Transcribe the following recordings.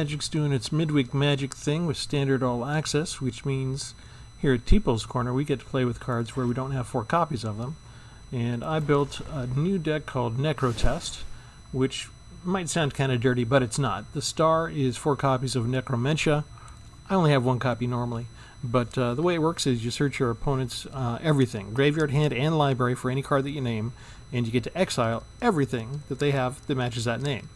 Magic's doing its midweek Magic thing with standard all access, which means here at Tpull's Corner we get to play with cards where we don't have 4 copies of them. And I built a new deck called Necro, which might sound kind of dirty, but it's not. The star is 4 copies of Necromentia. I only have 1 copy normally, but the way it works is you search your opponent's everything, graveyard, hand, and library for any card that you name, and you get to exile everything that they have that matches that name.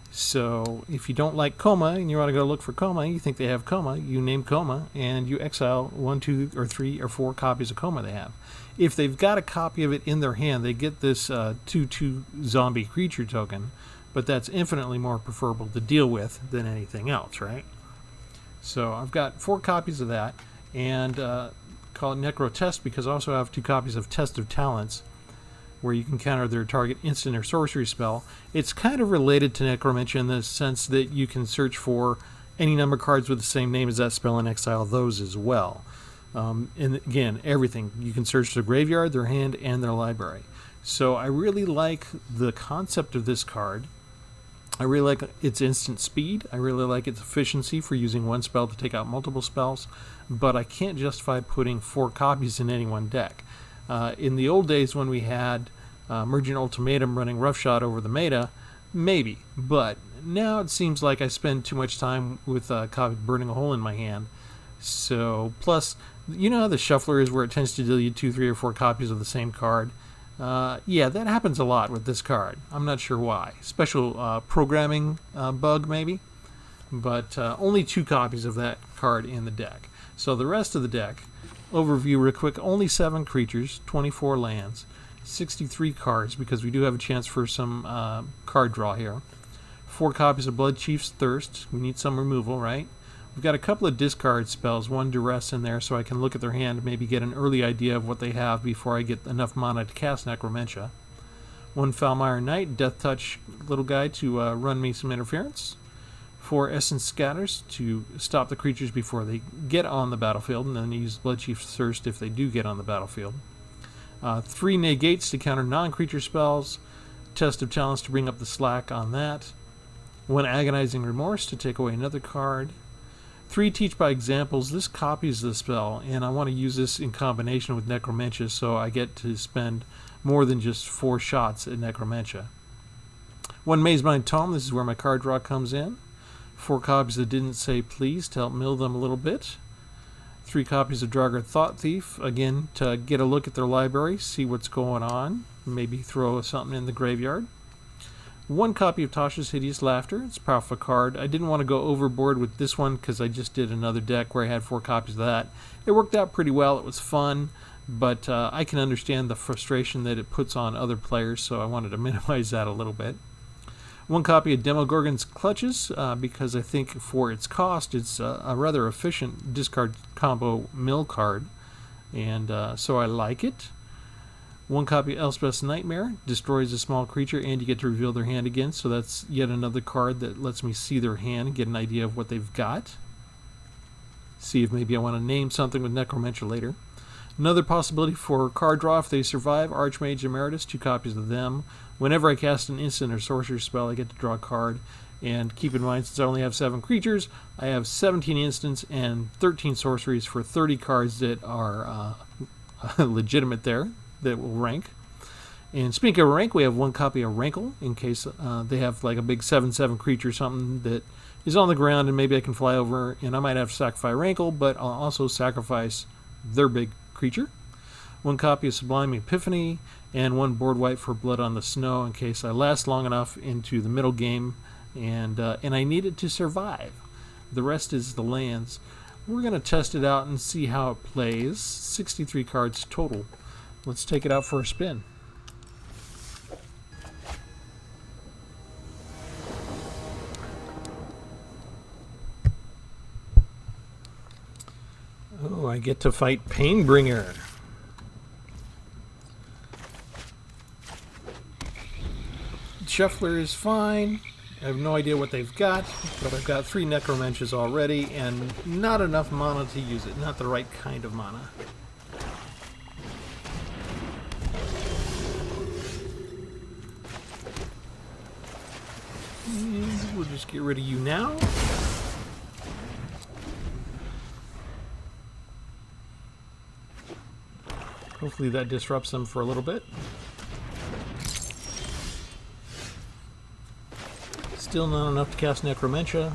So if you don't like Coma and you want to go look for Coma, you think they have Coma, you name Coma, and you exile 1, 2, or 3, or 4 copies of Coma they have. If they've got a copy of it in their hand, they get this 2/2 zombie creature token, but that's infinitely more preferable to deal with than anything else, right? So I've got 4 copies of that, and call it Necro Test because I also have 2 copies of Test of Talents, where you can counter their target instant or sorcery spell. It's kind of related to Necromentia in the sense that you can search for any number of cards with the same name as that spell and exile those as well. And again, everything. You can search their graveyard, their hand, and their library. So I really like the concept of this card. I really like its instant speed. I really like its efficiency for using 1 spell to take out multiple spells. But I can't justify putting 4 copies in any one deck. In the old days when we had Mergent Ultimatum running Roughshod over the meta, maybe. But now it seems like I spend too much time with copy burning a hole in my hand. So, plus, you know how the shuffler is where it tends to deal you 2, 3, or 4 copies of the same card? Yeah, that happens a lot with this card. I'm not sure why. Special programming bug, maybe? But only 2 copies of that card in the deck. So the rest of the deck, overview real quick, only 7 creatures, 24 lands, 63 cards, because we do have a chance for some card draw here. 4 copies of Blood Chief's Thirst. We need some removal, right? We've got a couple of discard spells, 1 Duress in there, so I can look at their hand and maybe get an early idea of what they have before I get enough mana to cast Necromentia. 1 Foulmire Knight, Death Touch little guy to run me some interference. 4 Essence Scatters to stop the creatures before they get on the battlefield, and then use Blood Chief's Thirst if they do get on the battlefield. 3 Negates to counter non-creature spells. Test of Talents to bring up the slack on that. 1 Agonizing Remorse to take away another card. 3 Teach by Examples. This copies the spell, and I want to use this in combination with Necromentia, so I get to spend more than just 4 shots at Necromentia. 1 Mazebind Tome. This is where my card draw comes in. 4 copies that Didn't Say Please to help mill them a little bit. 3 copies of Draugr Thought Thief, again, to get a look at their library, see what's going on, maybe throw something in the graveyard. 1 copy of Tasha's Hideous Laughter. It's a powerful card. I didn't want to go overboard with this one because I just did another deck where I had 4 copies of that. It worked out pretty well. It was fun, but I can understand the frustration that it puts on other players, so I wanted to minimize that a little bit. 1 copy of Demogorgon's Clutches, because I think for its cost, it's a rather efficient discard combo mill card, and so I like it. 1 copy of Elspeth's Nightmare, destroys a small creature, and you get to reveal their hand again, so that's yet another card that lets me see their hand, get an idea of what they've got. See if maybe I want to name something with Necromentia later. Another possibility for card draw if they survive, Archmage Emeritus, 2 copies of them. Whenever I cast an instant or sorcery spell, I get to draw a card. And keep in mind, since I only have 7 creatures, I have 17 instants and 13 sorceries for 30 cards that are legitimate there, that will rank. And speaking of rank, we have 1 copy of Rankle, in case they have like a big 7/7 creature or something that is on the ground, and maybe I can fly over, and I might have to sacrifice Rankle, but I'll also sacrifice their big creature. 1 copy of Sublime Epiphany, and 1 board wipe for Blood on the Snow in case I last long enough into the middle game and I need it to survive. The rest is the lands. We're going to test it out and see how it plays. 63 cards total. Let's take it out for a spin. Oh, I get to fight Painbringer. Shuffler is fine. I have no idea what they've got, but I've got 3 Necromentias already and not enough mana to use it. Not the right kind of mana. And we'll just get rid of you now. Hopefully that disrupts them for a little bit. Still not enough to cast Necromentia.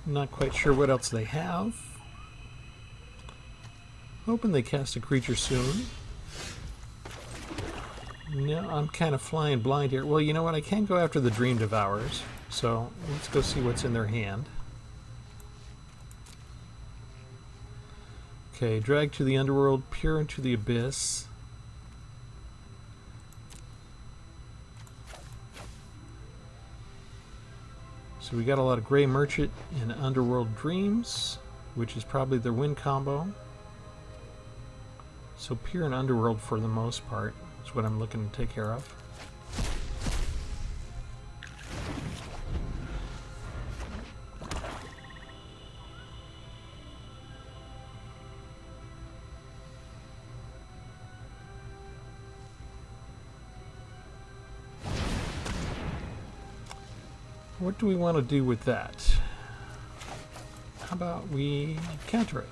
Not quite sure what else they have. Hoping they cast a creature soon. No, I'm kind of flying blind here. Well, you know what? I can go after the Dream Devourers. So let's go see what's in their hand. Okay, drag to the underworld, peer into the abyss. So we got a lot of Grey Merchant and Underworld Dreams, which is probably their win combo. So peer and Underworld for the most part is what I'm looking to take care of. What do we want to do with that? How about we counter it?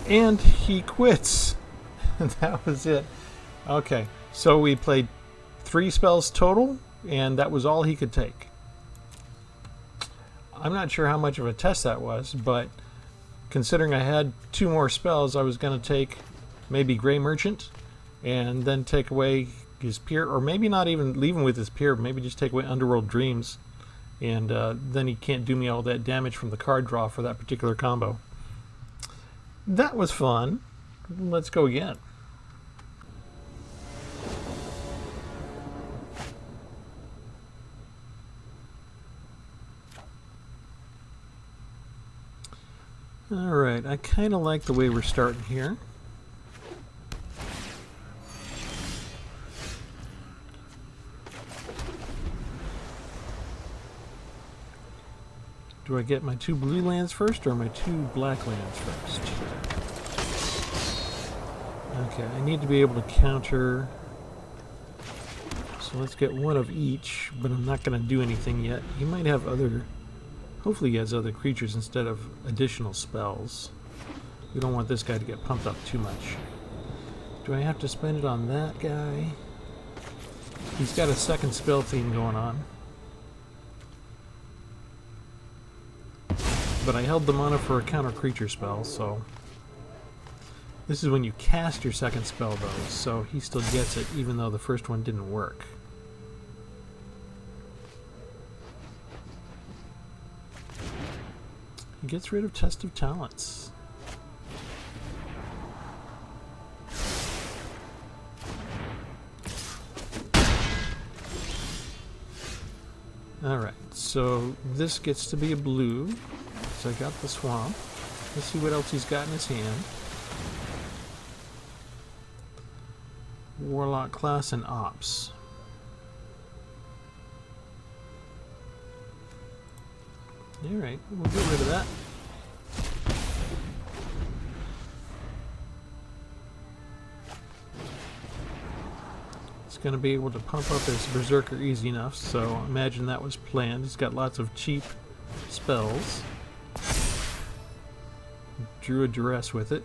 And he quits. That was it. Okay, so we played 3 spells total, and that was all he could take. I'm not sure how much of a test that was, but considering I had 2 more spells, I was going to take maybe Grey Merchant, and then take away his peer, or maybe not even leave him with his peer, maybe just take away Underworld Dreams, and then he can't do me all that damage from the card draw for that particular combo. That was fun. Let's go again. Alright, I kind of like the way we're starting here. Do I get my 2 blue lands first or my 2 black lands first? Okay, I need to be able to counter. So let's get 1 of each, but I'm not going to do anything yet. He might have other... Hopefully he has other creatures instead of additional spells. We don't want this guy to get pumped up too much. Do I have to spend it on that guy? He's got a second spell theme going on. But I held the mana for a counter creature spell, so... This is when you cast your second spell, though, so he still gets it, even though the first one didn't work. He gets rid of Test of Talents. Alright, so this gets to be a blue. So I got the swamp. Let's see what else he's got in his hand. Warlock class and ops. Alright, we'll get rid of that. He's going to be able to pump up his Berserker easy enough, so imagine that was planned. He's got lots of cheap spells. Drew a Duress with it.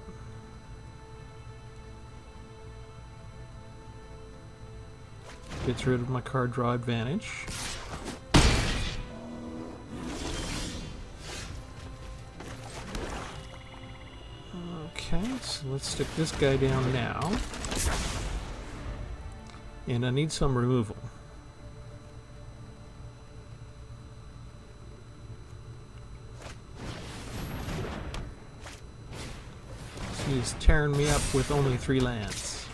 Gets rid of my card draw advantage. Okay, so let's stick this guy down now. And I need some removal. He's tearing me up with only 3 lands.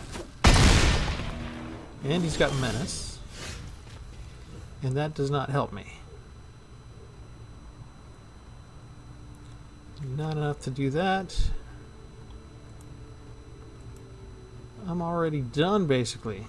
And he's got Menace. And that does not help me. Not enough to do that. I'm already done, basically.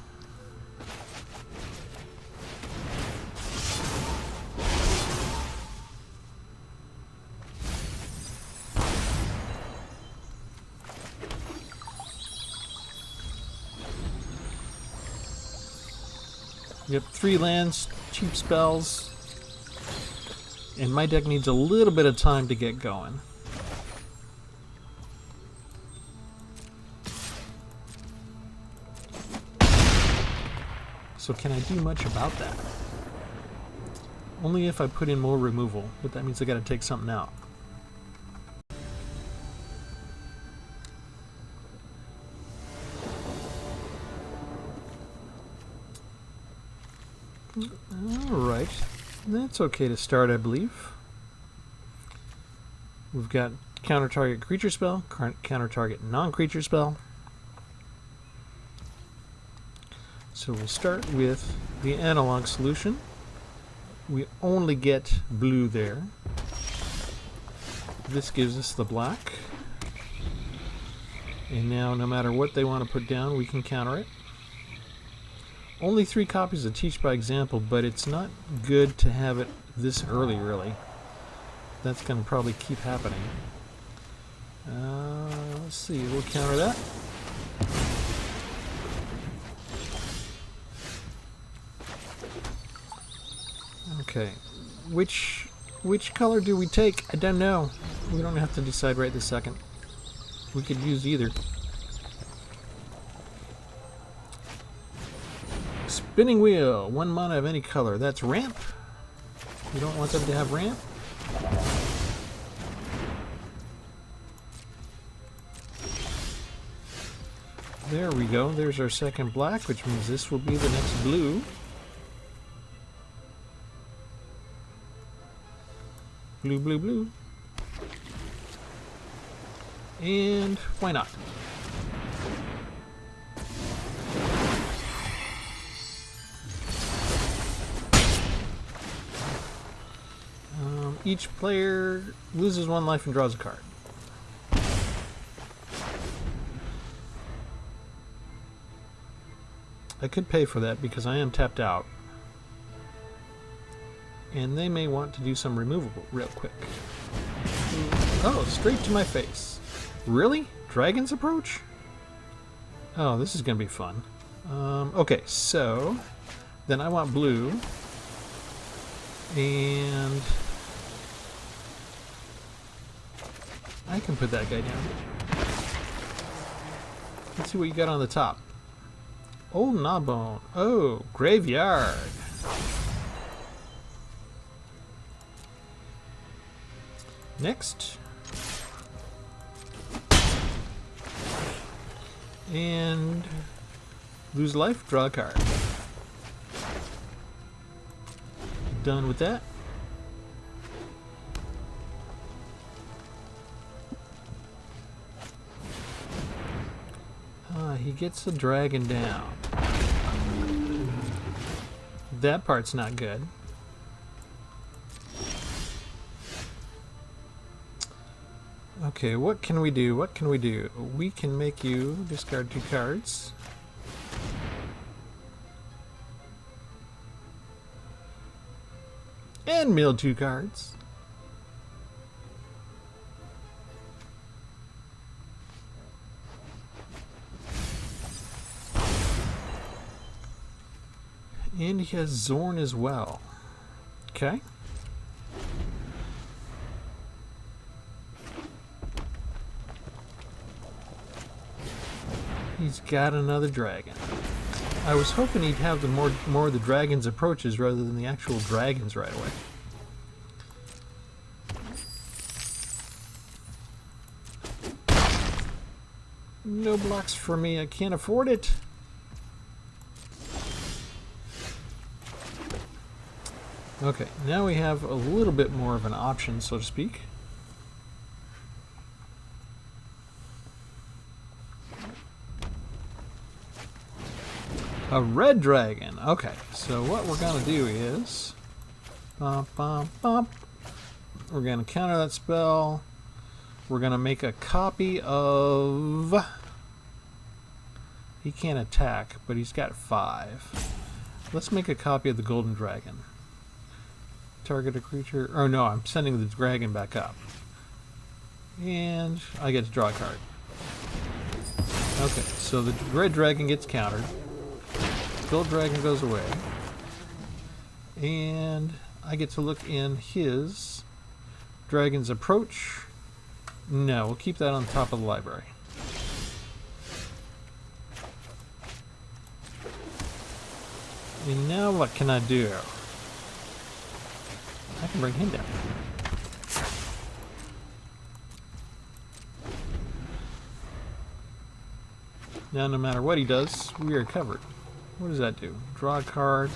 Yep, 3 lands, cheap spells. And my deck needs a little bit of time to get going. So can I do much about that? Only if I put in more removal, but that means I gotta take something out. Alright, that's okay to start, I believe. We've got counter target creature spell, counter target non-creature spell. So we'll start with the analog solution. We only get blue there. This gives us the black. And now no matter what they want to put down, we can counter it. Only 3 copies of Teach by Example, but it's not good to have it this early, really. That's going to probably keep happening. Let's see, we'll counter that. Okay, which color do we take? I don't know. We don't have to decide right this second. We could use either. Spinning wheel, 1 mana of any color. That's ramp. We don't want them to have ramp. There we go. There's our second black, which means this will be the next blue. Blue, blue, blue. And why not? Each player loses 1 life and draws a card. I could pay for that because I am tapped out. And they may want to do some removal real quick. Oh, straight to my face. Really? Dragon's Approach? Oh, this is going to be fun. Okay, so then I want blue. And I can put that guy down. Let's see what you got on the top. Old Gnawbone. Oh, Graveyard. Next. And lose life, draw a card. Done with that. He gets the dragon down. That part's not good. Okay, what can we do? What can we do? We can make you discard 2 cards. And mill 2 cards. And he has Zorn as well. Okay. He's got another dragon. I was hoping he'd have the more of the dragon's approaches rather than the actual dragons right away. No blocks for me. I can't afford it. Okay, now we have a little bit more of an option, so to speak. A red dragon. Okay, so what we're going to do is... We're going to counter that spell. We're going to make a copy of... He can't attack, but he's got 5. Let's make a copy of the golden dragon. Target a creature... Oh no, I'm sending the dragon back up. And I get to draw a card. Okay, so the red dragon gets countered. Gold dragon goes away. And I get to look in his Dragon's Approach. No, we'll keep that on top of the library. And now what can I do? I can bring him down. Now no matter what he does, we are covered. What does that do? Draw a card.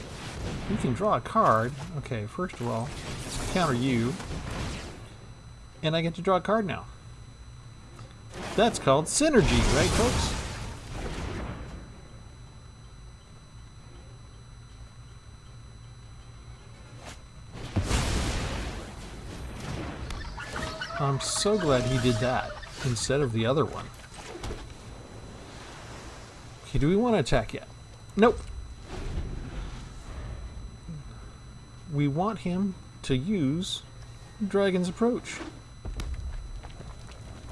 You can draw a card. Okay, first of all, counter you. And I get to draw a card now. That's called synergy, right folks? I'm so glad he did that instead of the other one. Okay, do we want to attack yet? Nope. We want him to use Dragon's Approach.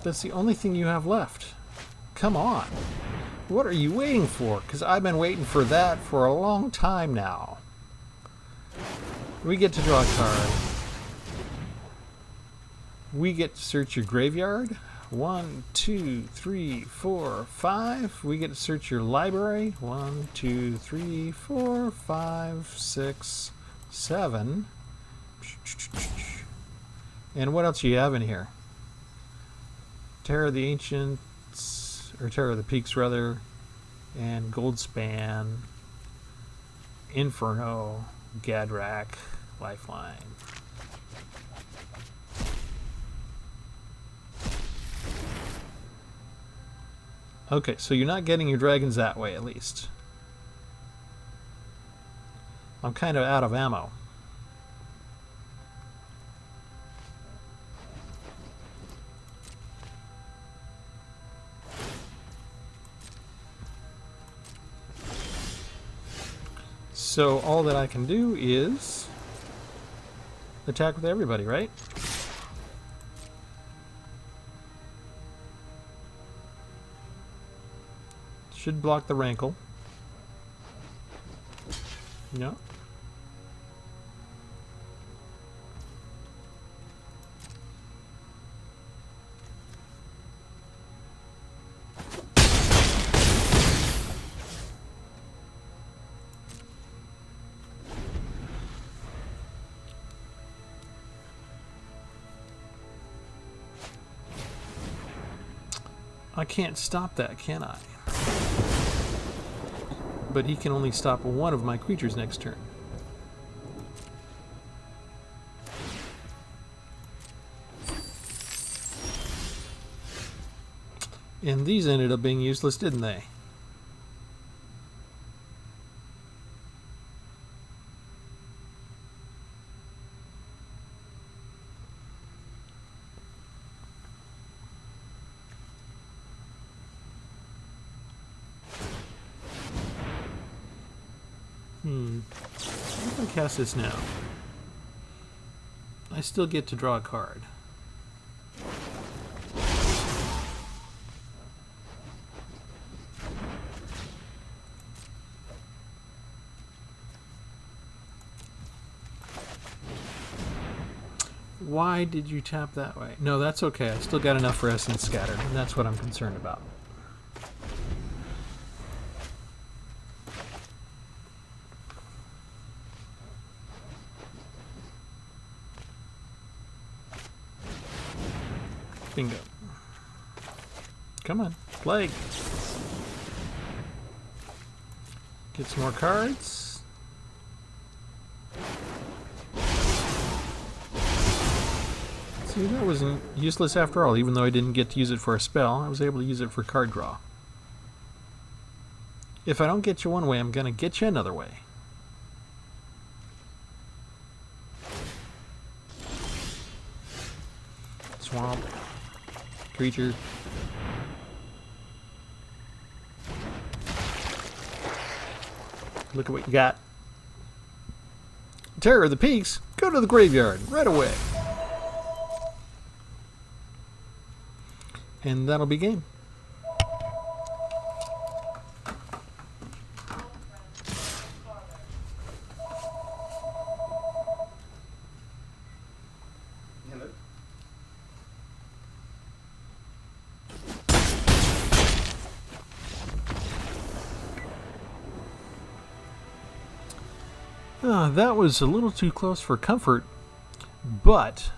That's the only thing you have left. Come on. What are you waiting for? Because I've been waiting for that for a long time now. We get to draw a card. We get to search your graveyard. 1, 2, 3, 4, 5. We get to search your library. 1, 2, 3, 4, 5, 6, 7. And what else do you have in here? Terror of the Ancients, or Terror of the Peaks rather, and Goldspan, Inferno, Gadrak, Lifeline. Okay, so you're not getting your dragons that way, at least. I'm kind of out of ammo. So all that I can do is attack with everybody, right? Should block the rankle. No. I can't stop that, can I? But he can only stop one of my creatures next turn. And these ended up being useless, didn't they? If I cast this now, I still get to draw a card. Why did you tap that way? No, that's okay. I still got enough for Essence Scatter, and that's what I'm concerned about. Bingo. Come on, Plague. Get some more cards. See, that wasn't useless after all, even though I didn't get to use it for a spell. I was able to use it for card draw. If I don't get you one way, I'm going to get you another way. Swamp. Creature. Look at what you got. Terror of the Peaks. Go to the graveyard right away. And that'll be game. That was a little too close for comfort, but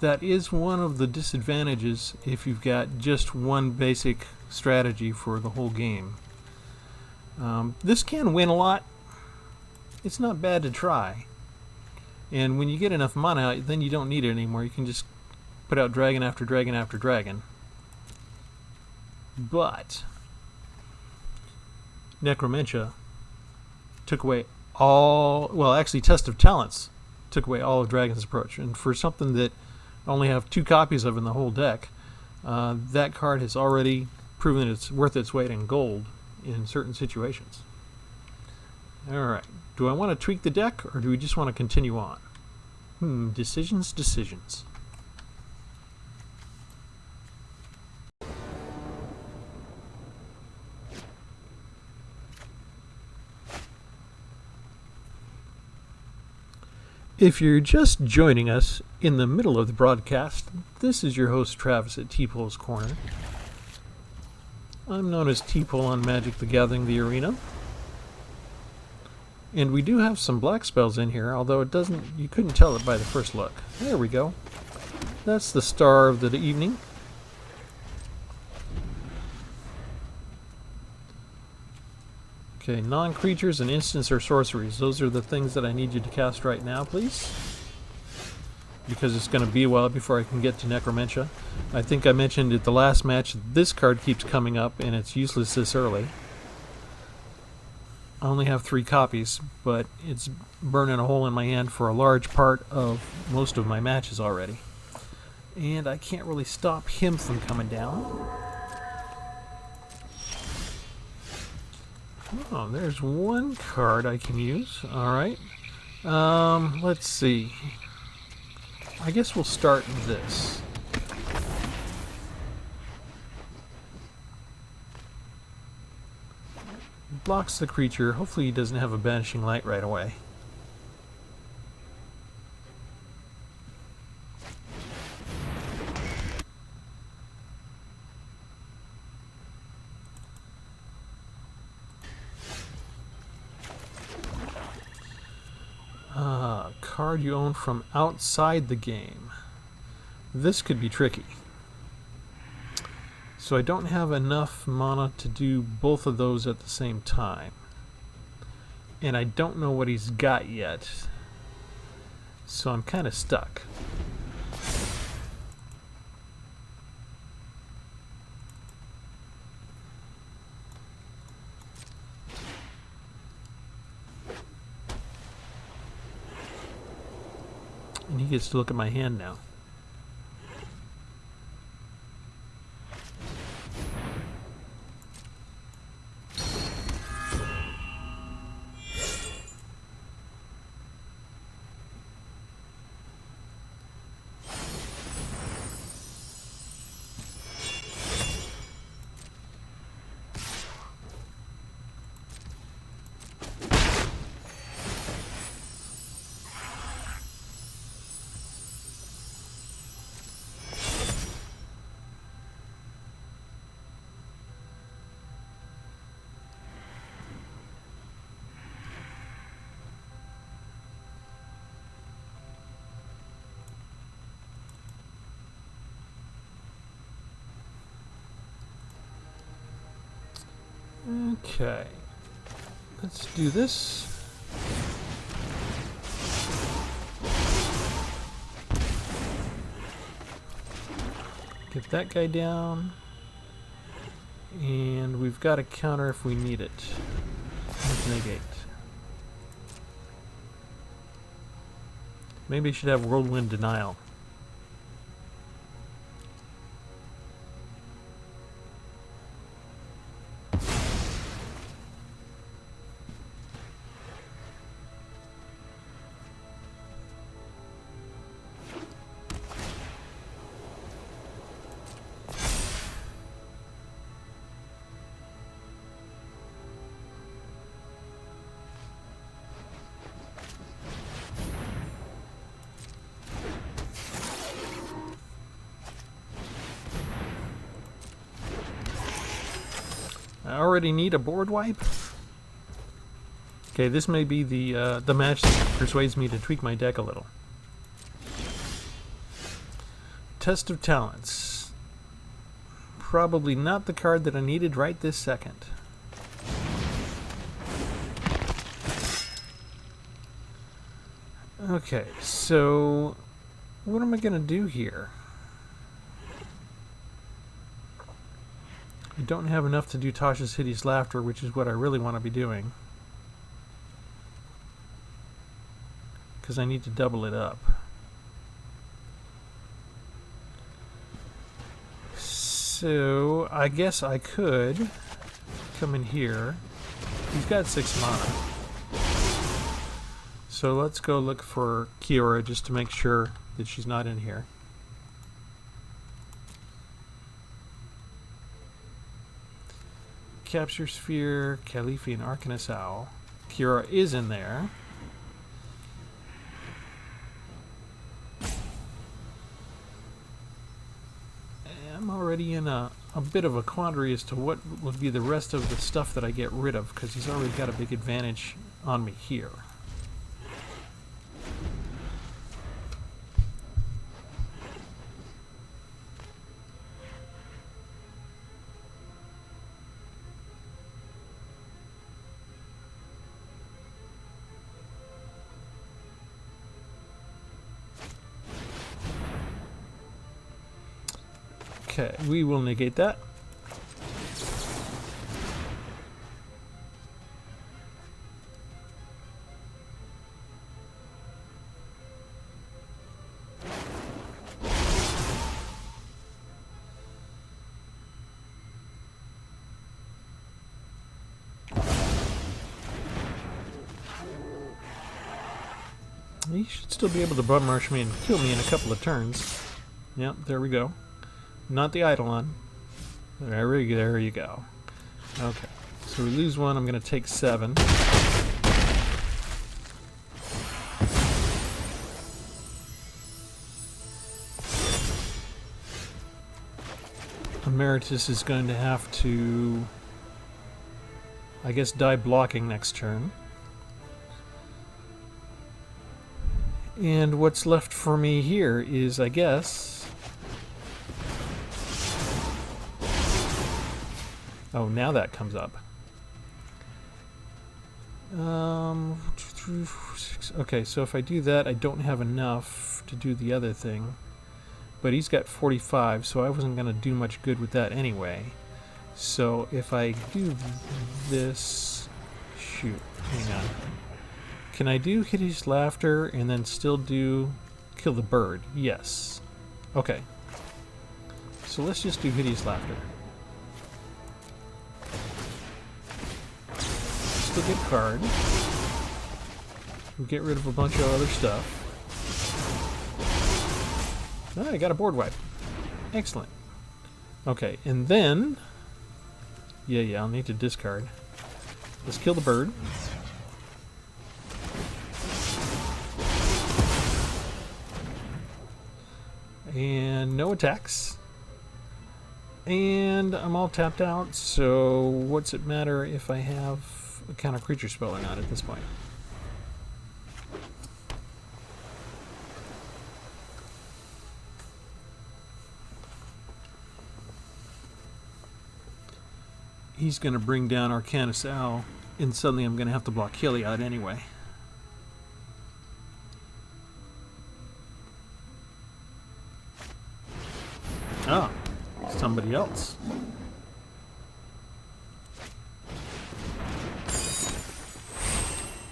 that is one of the disadvantages if you've got just one basic strategy for the whole game. This can win a lot. It's not bad to try. And when you get enough mana, then you don't need it anymore. You can just put out dragon after dragon after dragon. But Necromentia took away all, well, actually Test of Talents took away all of Dragon's Approach. And for something that I only have 2 copies of in the whole deck, that card has already proven it's worth its weight in gold in certain situations. Alright, do I want to tweak the deck, or do we just want to continue on? Decisions. If you're just joining us in the middle of the broadcast, this is your host Travis at Tpull's Corner. I'm known as Tpull on Magic the Gathering the Arena. And we do have some black spells in here, although you couldn't tell it by the first look. There we go. That's the star of the evening. Okay, non-creatures and instants or sorceries. Those are the things that I need you to cast right now, please. Because it's going to be a while before I can get to Necromentia. I think I mentioned at the last match, this card keeps coming up and it's useless this early. I only have 3 copies, but it's burning a hole in my hand for a large part of most of my matches already. And I can't really stop him from coming down. Oh, there's one card I can use. Alright. Let's see. I guess we'll start this. Blocks the creature. Hopefully he doesn't have a Banishing Light right away. Card you own from outside the game. This could be tricky. So I don't have enough mana to do both of those at the same time. And I don't know what he's got yet. So I'm kind of stuck. And he gets to look at my hand now. Okay, let's do this. Get that guy down. And we've got a counter if we need it. Let's negate. Maybe I should have Whirlwind Denial. I already need a board wipe. Okay, this may be the match that persuades me to tweak my deck a little. Test of Talents. Probably not the card that I needed right this second. Okay, so what am I going to do here? I don't have enough to do Tasha's Hideous Laughter, which is what I really want to be doing. Because I need to double it up. So I guess I could come in here. He's got 6 mana. So let's go look for Kiora just to make sure that she's not in here. Capture Sphere, Khalifi, and Arcanist Owl. Kiora is in there. I'm already in a bit of a quandary as to what would be the rest of the stuff that I get rid of, because he's already got a big advantage on me here. Okay, we will negate that. He should still be able to bum rush me and kill me in a couple of turns. Yep, there we go. Not the Eidolon. There you go. Okay, so we lose 1. I'm going to take 7. Emeritus is going to have to, I guess, die blocking next turn. And what's left for me here is, I guess... Oh, now that comes up. 2, 3, 4, 6. Okay, so if I do that, I don't have enough to do the other thing. But he's got 45, so I wasn't going to do much good with that anyway. So if I do this... Shoot, hang on. Can I do Hideous Laughter and then still do Kill the Bird? Yes. Okay. So let's just do Hideous Laughter. Still get card. We'll get rid of a bunch of other stuff. Oh, I got a board wipe. Excellent. Okay, and then... Yeah, I'll need to discard. Let's kill the bird. And no attacks. And I'm all tapped out, so what's it matter if I have a counter creature spell or not at this point? He's going to bring down Arcanist Owl, and suddenly I'm going to have to block Heliod anyway. Ah, somebody else.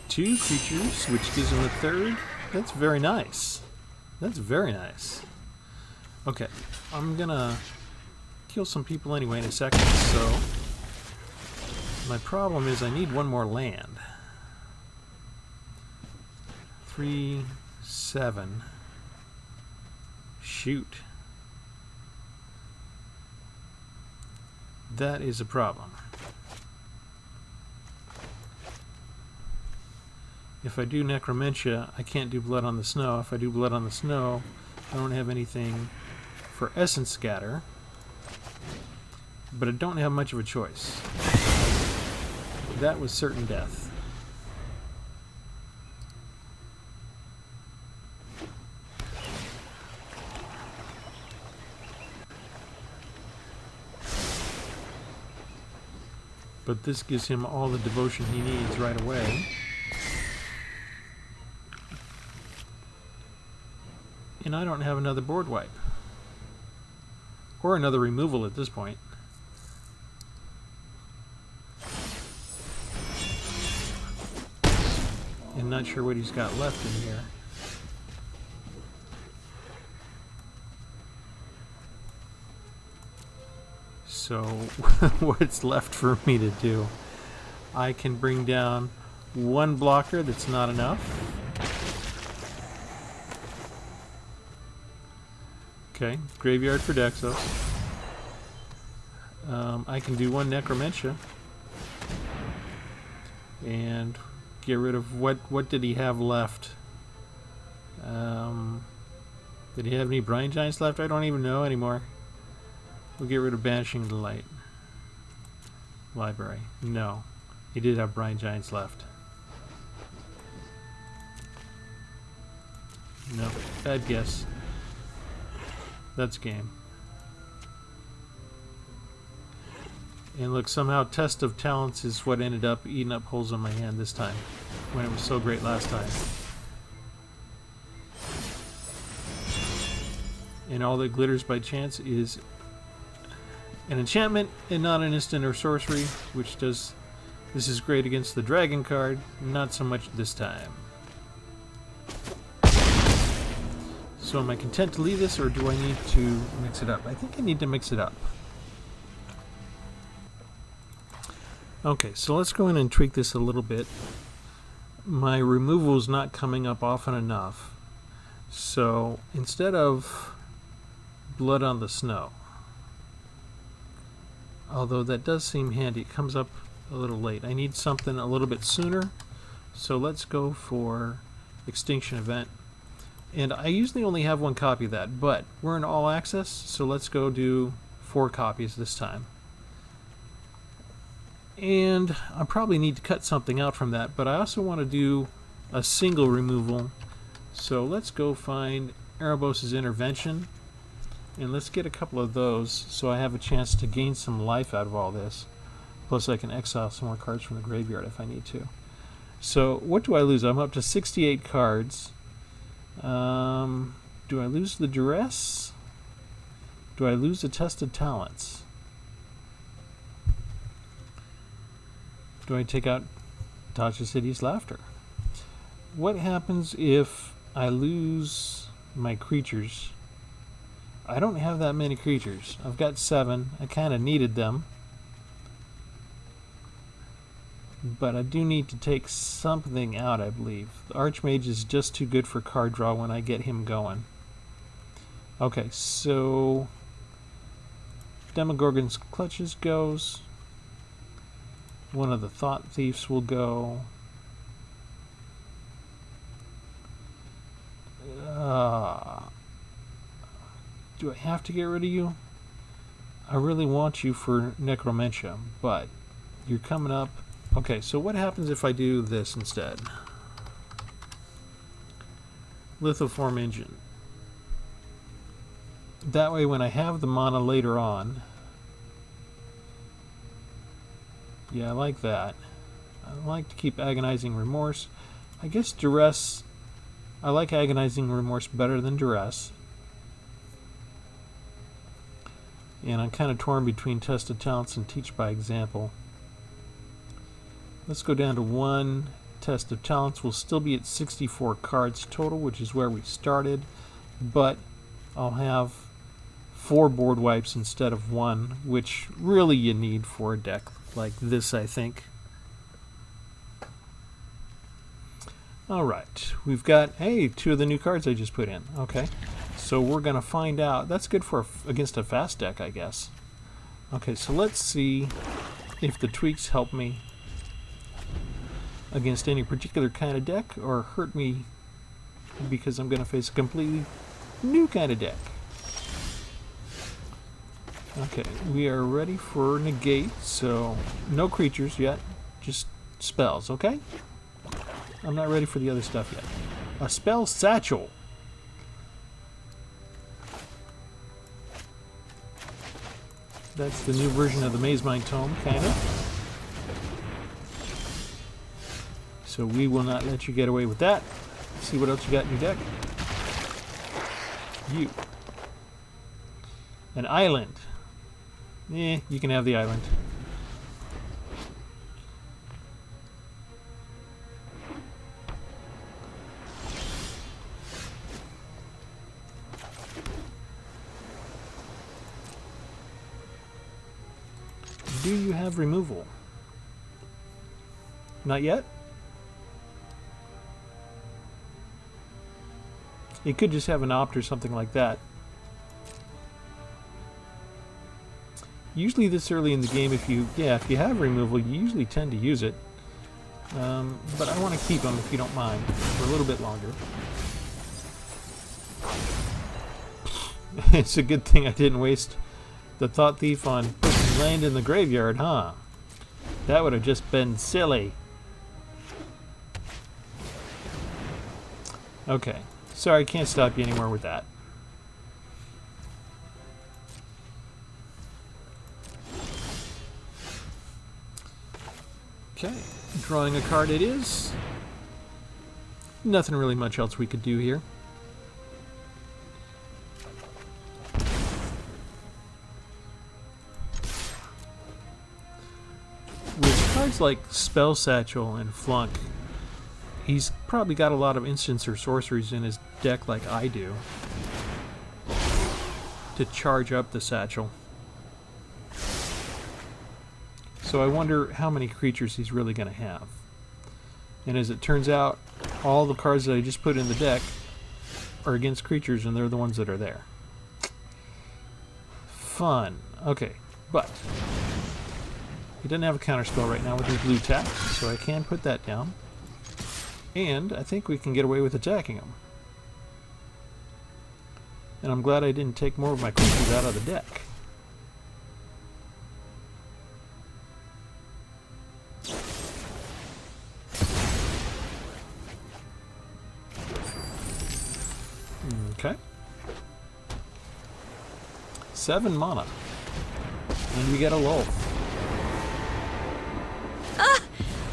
Two creatures, which gives him a third. That's very nice. That's very nice. Okay, I'm gonna kill some people anyway in a second, so... My problem is I need one more land. 3, 7. Shoot. That is a problem. If I do Necromentia, I can't do Blood on the Snow. If I do Blood on the Snow, I don't have anything for Essence Scatter. But I don't have much of a choice. That was certain death. But this gives him all the devotion he needs right away. And I don't have another board wipe. Or another removal at this point. And not sure what he's got left in here. So, what's left for me to do? I can bring down one blocker that's not enough. Okay, graveyard for Dexos. I can do one Necromentia. And get rid of what did he have left? Did he have any Brine Giants left? I don't even know anymore. We'll get rid of Banishing the Light. Library. No. He did have Brine Giants left. No. Bad guess. That's game. And look, somehow Test of Talents is what ended up eating up holes in my hand this time, when it was so great last time. And all that glitters by chance is an enchantment and not an instant or sorcery, which does... This is great against the dragon card, not so much this time. So am I content to leave this, or do I need to mix it up? I think I need to mix it up. Okay, so let's go in and tweak this a little bit. My removal is not coming up often enough. So instead of Blood on the Snow, although that does seem handy, it comes up a little late. I need something a little bit sooner, so let's go for Extinction Event. And I usually only have one copy of that, but we're in all access, so let's go do 4 copies this time. And I probably need to cut something out from that, but I also want to do a single removal. So let's go find Erebos' Intervention, and let's get a couple of those so I have a chance to gain some life out of all this. Plus I can exile some more cards from the graveyard if I need to. So what do I lose? I'm up to 68 cards. Do I lose the Duress? Do I lose the Test of Talents? Do I take out Tasha City's Laughter? What happens if I lose my creatures? I don't have that many creatures. I've got 7. I kind of needed them. But I do need to take something out, I believe. The Archmage is just too good for card draw when I get him going. Okay, so Demogorgon's Clutches goes. One of the Thought Thieves will go. Do I have to get rid of you? I really want you for Necromentia, but you're coming up. Okay, so what happens if I do this instead? Lithoform Engine. That way when I have the mana later on... Yeah, I like that. I like to keep Agonizing Remorse. I guess Duress... I like Agonizing Remorse better than Duress. And I'm kind of torn between Test of Talents and Teach by Example. Let's go down to 1 Test of Talents. We'll still be at 64 cards total, which is where we started, but I'll have 4 board wipes instead of 1, which really you need for a deck like this, I think. Alright, we've got, hey, 2 of the new cards I just put in. Okay, so we're going to find out. That's good for against a fast deck, I guess. Okay, so let's see if the tweaks help me against any particular kind of deck, or hurt me because I'm going to face a completely new kind of deck. Okay, we are ready for negate, so no creatures yet, just spells, okay? I'm not ready for the other stuff yet. A spell satchel. That's the new version of the Maze Mind Tome, kind of. So we will not let you get away with that. Let's see what else you got in your deck. You. An island. You can have the island. Do you have removal? Not yet? You could just have an opt or something like that. Usually this early in the game, if you have removal, you usually tend to use it. But I want to keep them, if you don't mind, for a little bit longer. It's a good thing I didn't waste the Thought Thief on land in the graveyard, huh? That would have just been silly. Okay. Sorry, I can't stop you anymore with that. Okay. Drawing a card it is. Nothing really much else we could do here. With cards like Spell Satchel and Flunk, he's probably got a lot of instants or sorceries in his deck like I do to charge up the Satchel. So I wonder how many creatures he's really going to have. And as it turns out, all the cards that I just put in the deck are against creatures, and they're the ones that are there. Fun. Okay, but he doesn't have a counterspell right now with his blue tap, so I can put that down. And I think we can get away with attacking him. And I'm glad I didn't take more of my creatures out of the deck. Okay. 7 mana. And we get a lull. Ah!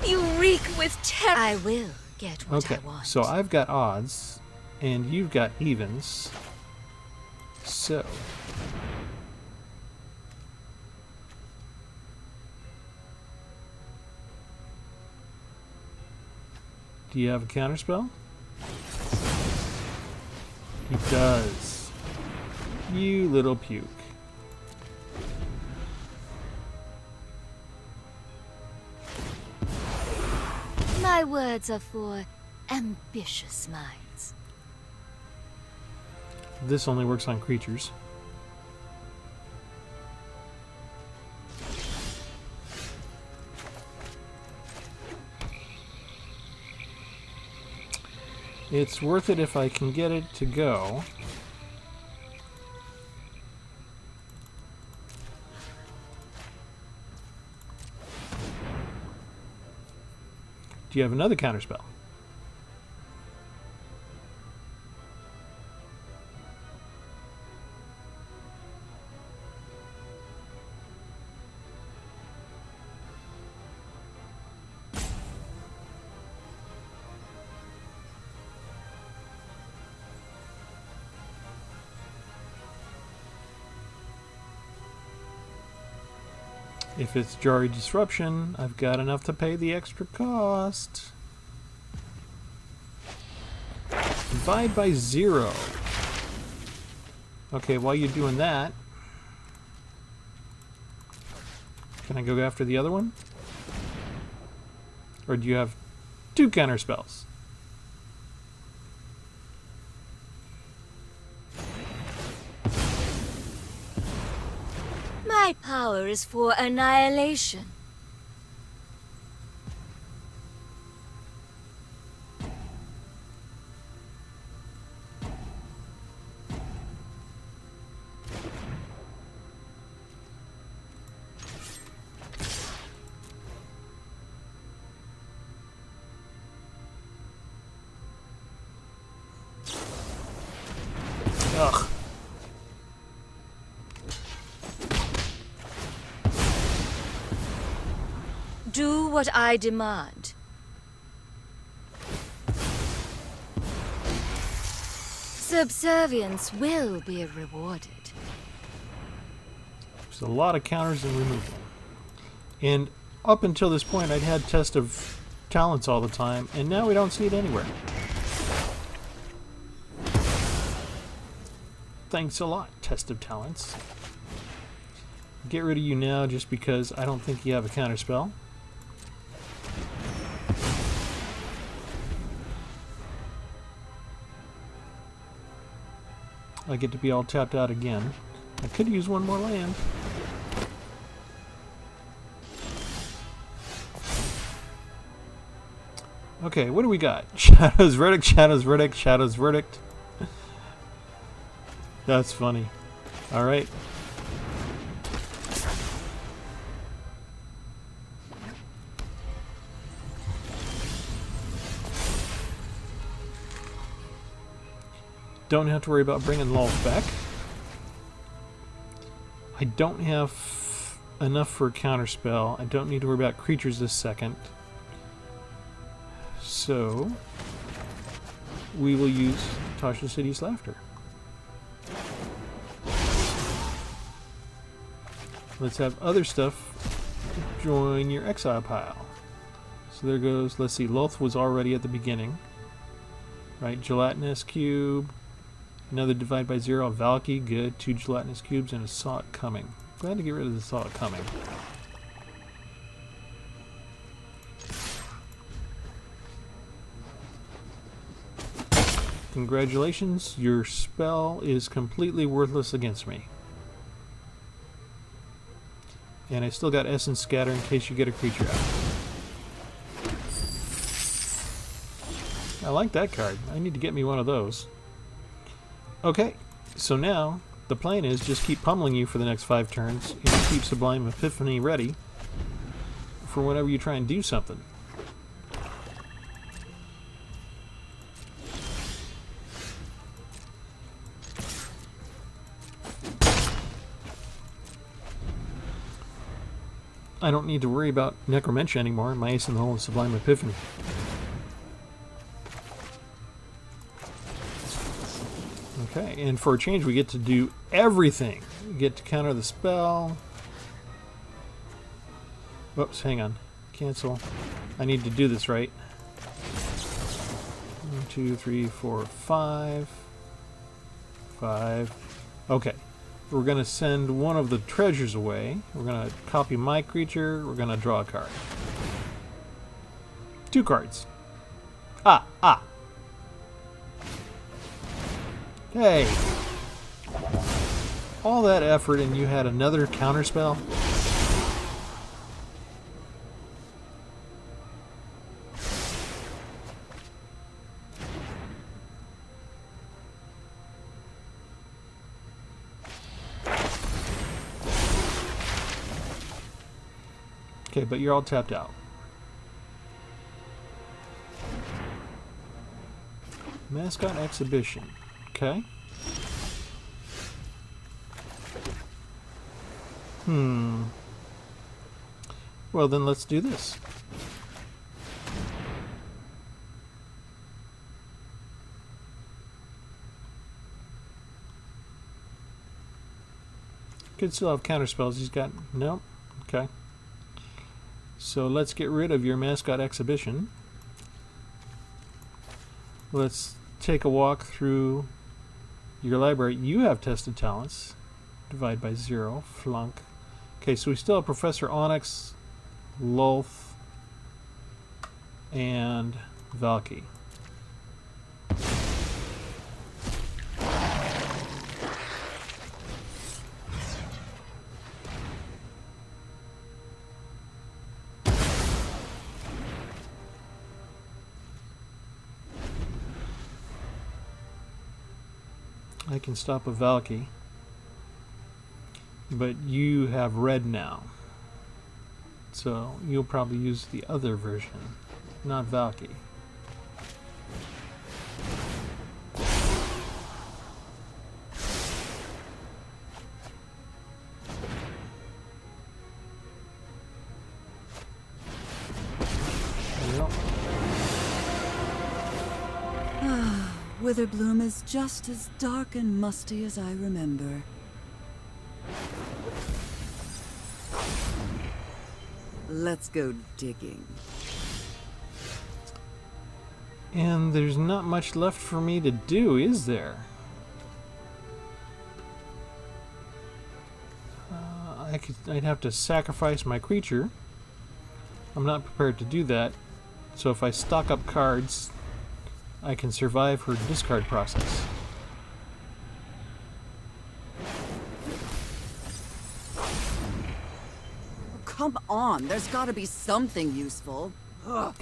You reek with terror! I will get what I want. So I've got odds, and you've got evens. So... do you have a counterspell? He does. You little puke. My words are for ambitious minds. This only works on creatures. It's worth it if I can get it to go. Do you have another counterspell? If it's Jari Disruption, I've got enough to pay the extra cost. Divide by 0. Okay, while you're doing that, can I go after the other one? Or do you have 2 counter spells? My power is for annihilation. Ugh. Do what I demand. Subservience will be rewarded. There's a lot of counters and removal. And up until this point, I'd had Test of Talents all the time, and now we don't see it anywhere. Thanks a lot, Test of Talents. Get rid of you now just because I don't think you have a counterspell. I get to be all tapped out again. I could use one more land. Okay, what do we got? Shadow's Verdict, Shadow's Verdict, Shadow's Verdict. That's funny. Alright. Don't have to worry about bringing Lolth back. I don't have enough for a counterspell. I don't need to worry about creatures this second. So, we will use Tasha's Hideous Laughter. Let's have other stuff join your exile pile. So there goes, let's see, Lolth was already at the beginning. Right, Gelatinous Cube. Another Divide by Zero, Valky, good. 2 Gelatinous Cubes and a Saw It Coming. Glad to get rid of the Saw It Coming. Congratulations, your spell is completely worthless against me. And I still got Essence Scatter in case you get a creature out. I like that card. I need to get me one of those. Okay, so now the plan is just keep pummeling you for the next 5 turns and keep Sublime Epiphany ready for whenever you try and do something. I don't need to worry about Necromantia anymore. My ace in the hole is Sublime Epiphany. Okay, and for a change we get to do everything. We get to counter the spell. Whoops, hang on. Cancel. I need to do this right. 1, 2, 3, 4, 5. 5. Okay. We're going to send one of the treasures away. We're going to copy my creature. We're going to draw a card. 2 cards. Ah! Hey! All that effort and you had another counterspell? Okay, but you're all tapped out. Mascot Exhibition. Okay. Well, then let's do this. Could still have counterspells. He's got... Nope. Okay. So let's get rid of your Mascot Exhibition. Let's take a walk through your library. You have Tested Talents. Divide by 0. Flunk. Okay, so we still have Professor Onyx, Lolth, and Valky. I can stop a Valky, but you have red now, so you'll probably use the other version, not Valky. Witherbloom is just as dark and musty as I remember. Let's go digging. And there's not much left for me to do, is there? I'd have to sacrifice my creature. I'm not prepared to do that. So if I stock up cards, I can survive her discard process. Come on, there's gotta be something useful. Ugh.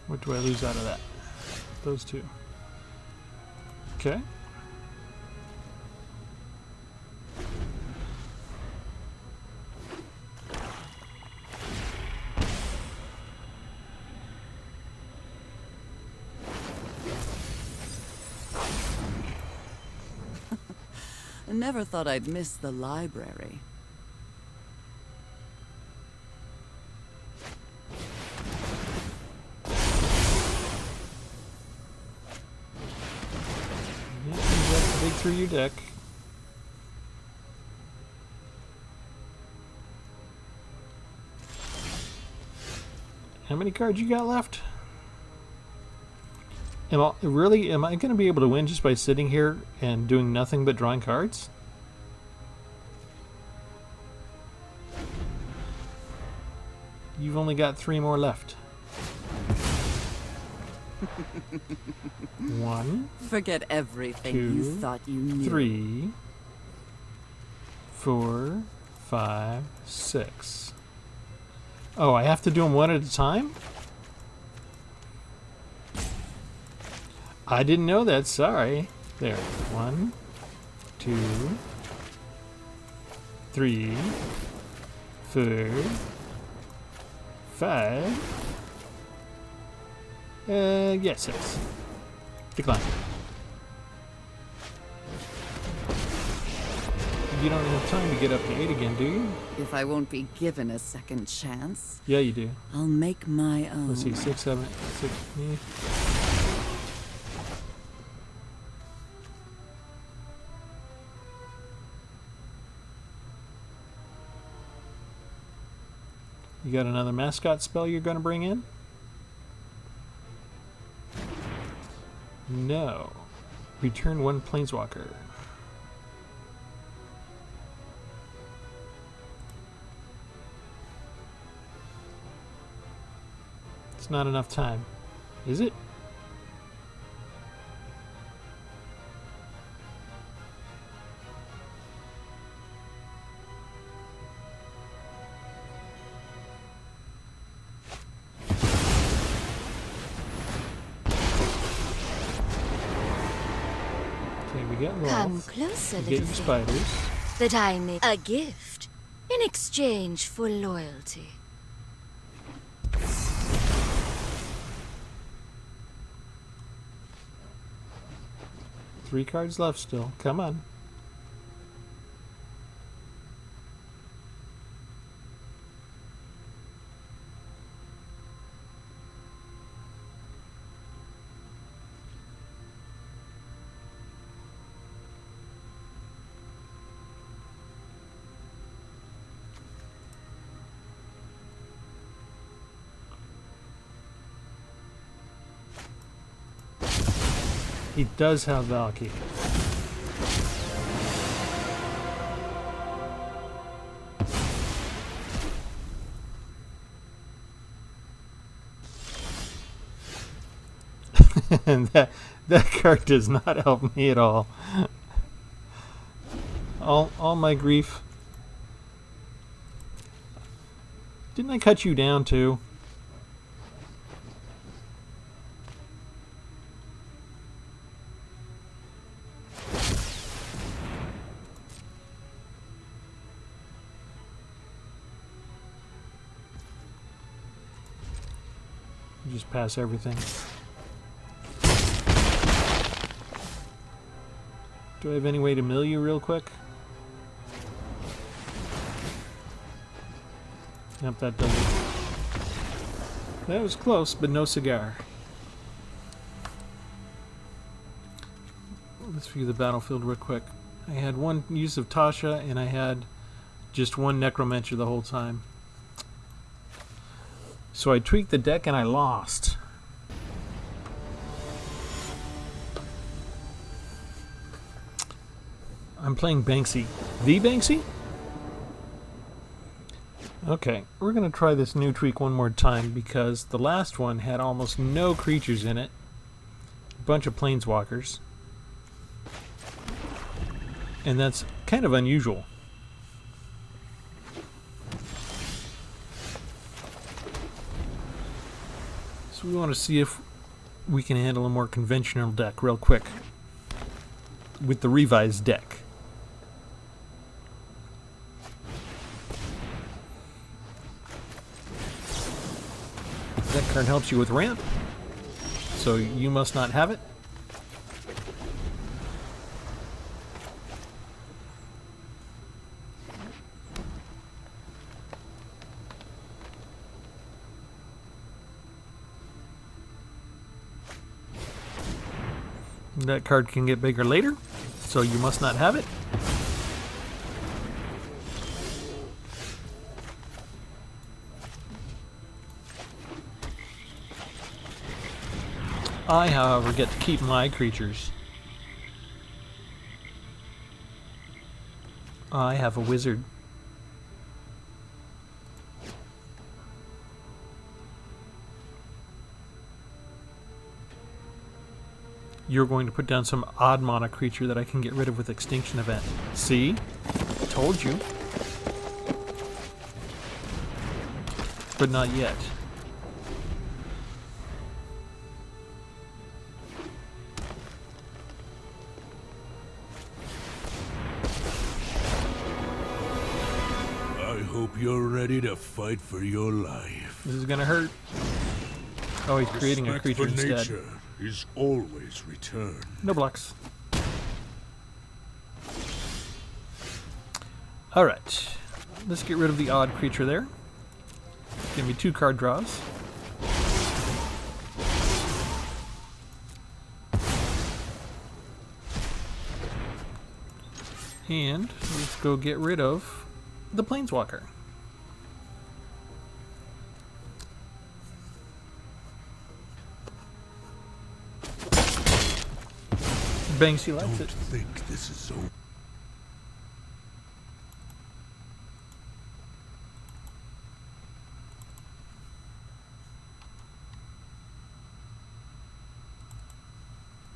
What do I lose out of that? Those two. Okay. I never thought I'd miss the library. Yeah, you have to dig through your deck. How many cards you got left? Am I going to be able to win just by sitting here and doing nothing but drawing cards? You've only got 3 more left. 1, Forget everything 2, you thought you knew. 3, 4, 5, 6. Oh, I have to do them one at a time? I didn't know that, sorry. There. 1, 2, 3, 4, 5. Yeah, 6. Decline. You don't have time to get up to 8 again, do you? If I won't be given a second chance, Yeah, you do. I'll make my own. Let's see, 6, 7, 6. You got another mascot spell you're going to bring in? No. Return 1 planeswalker. It's not enough time. Is it? Come closer, Get little your thing, spiders. that I may a gift in exchange for loyalty. Three cards left still. Come on. He does have Valky. And that card does not help me at all. All my grief. Didn't I cut you down too? Just pass everything. Do I have any way to mill you real quick? Nope, that doesn't. That was close, but no cigar. Let's view the battlefield real quick. I had one use of Tasha, and I had just one Necromancer the whole time. So I tweaked the deck and I lost. I'm playing Banksy. The Banksy? Okay, we're going to try this new tweak one more time because the last one had almost no creatures in it. A bunch of planeswalkers. And that's kind of unusual. So we want to see if we can handle a more conventional deck real quick with the revised deck. That card helps you with ramp, so you must not have it. That card can get bigger later, so you must not have it. I, however, get to keep my creatures. I have a wizard. You're going to put down some odd mana creature that I can get rid of with Extinction Event. See? Told you. But not yet. I hope you're ready to fight for your life. This is gonna hurt. Oh, he's creating a creature Respect for instead. nature is always returned. No blocks. Alright. Let's get rid of the odd creature there. Give me 2 card draws. And let's go get rid of the Planeswalker. Banksy likes Don't it. think this is so.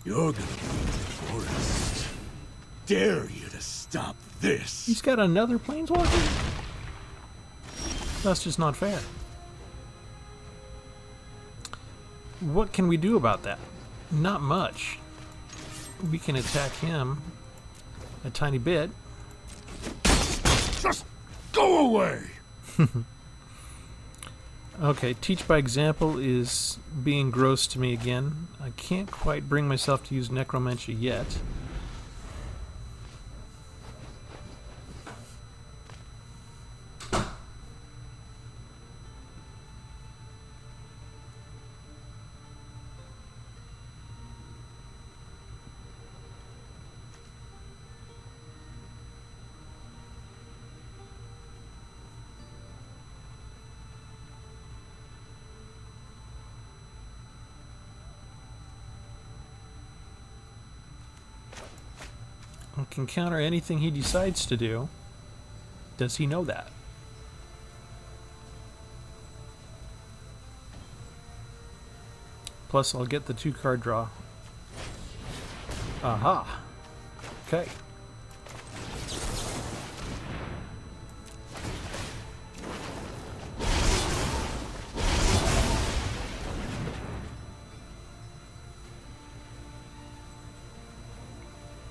You're gonna be in the forest. Dare you to stop this? He's got another Planeswalker? That's just not fair. What can we do about that? Not much. We can attack him a tiny bit. Just go away! Okay, teach by example is being gross to me again. I can't quite bring myself to use Necromancer yet. I can counter anything he decides to do. Does he know that? Plus, I'll get the 2 card draw. Aha! Okay.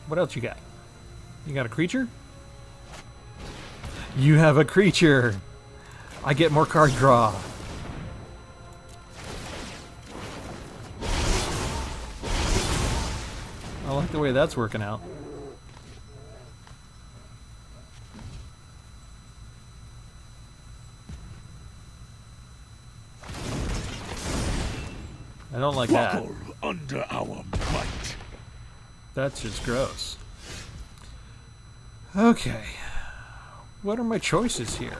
What else you got? You got a creature? You have a creature! I get more card draw. I like the way that's working out. I don't like that. Buckle under our might. That's just gross. Okay. What are my choices here?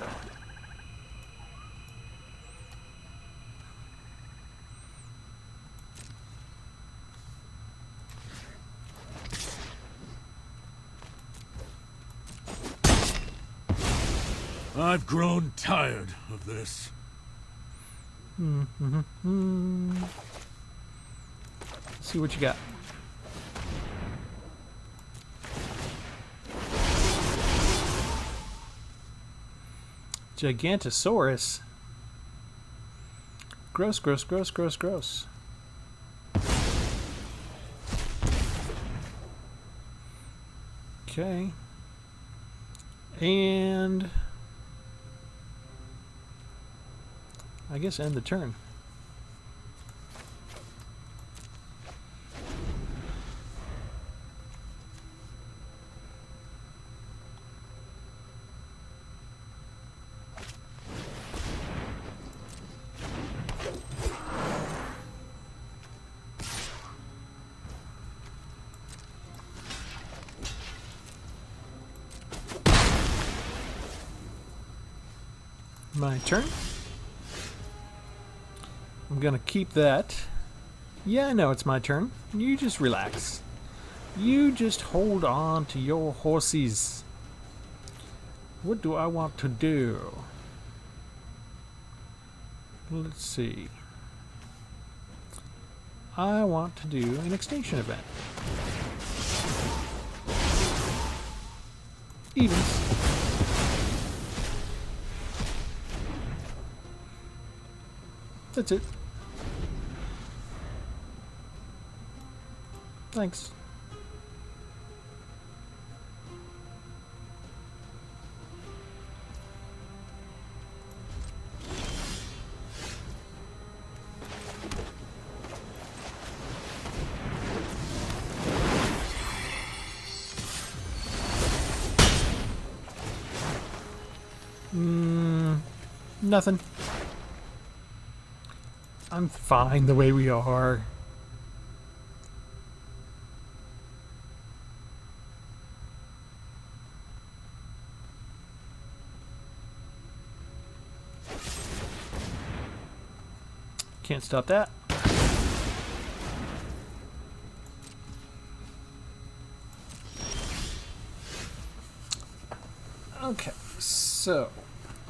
I've grown tired of this. Let's see what you got. Gigantosaurus. Gross, gross, gross, gross, gross. Okay. And I guess end the turn. My turn. I'm gonna keep that. Yeah, I know it's my turn. You just relax. You just hold on to your horses. What do I want to do? Let's see. I want to do an extinction event. Evens. That's it. Thanks. Nothing. I'm fine the way we are. Can't stop that. Okay, so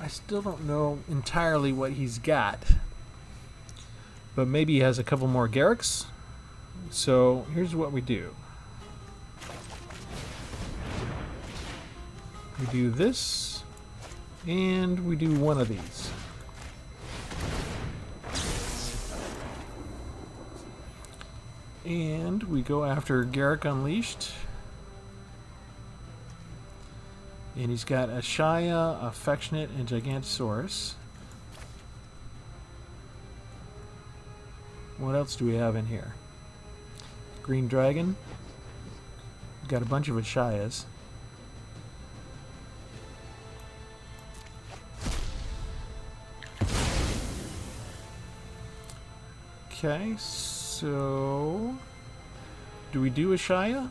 I still don't know entirely what he's got. But maybe he has a couple more Garricks. So here's what we do. We do this, and we do one of these. And we go after Garrick Unleashed. And he's got a Shia, Affectionate, and Gigantosaurus. What else do we have in here? Green Dragon. We've got a bunch of Ashayas. Okay, so do we do Ashaya?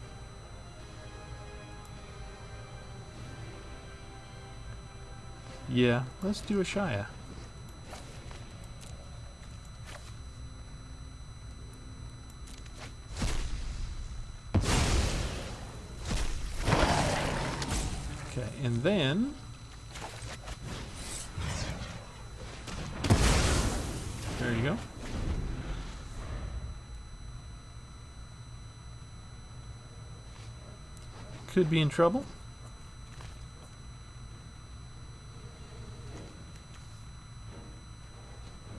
Yeah, let's do Ashaya. Okay, and then there you go. Could be in trouble.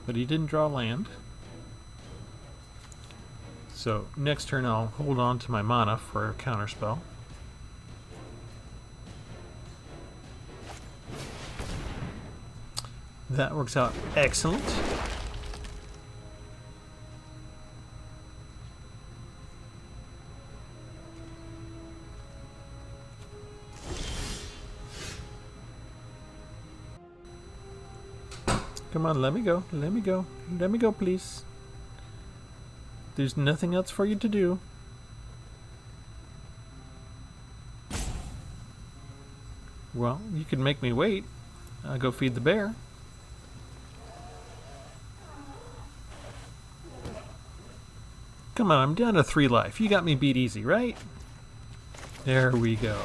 But he didn't draw land. So next turn I'll hold on to my mana for a counterspell. That works out excellent. Come on, let me go. Let me go. Let me go, please. There's nothing else for you to do. Well, you could make me wait. I'll go feed the bear. Come on, I'm down to 3 life. You got me beat easy, right? There we go.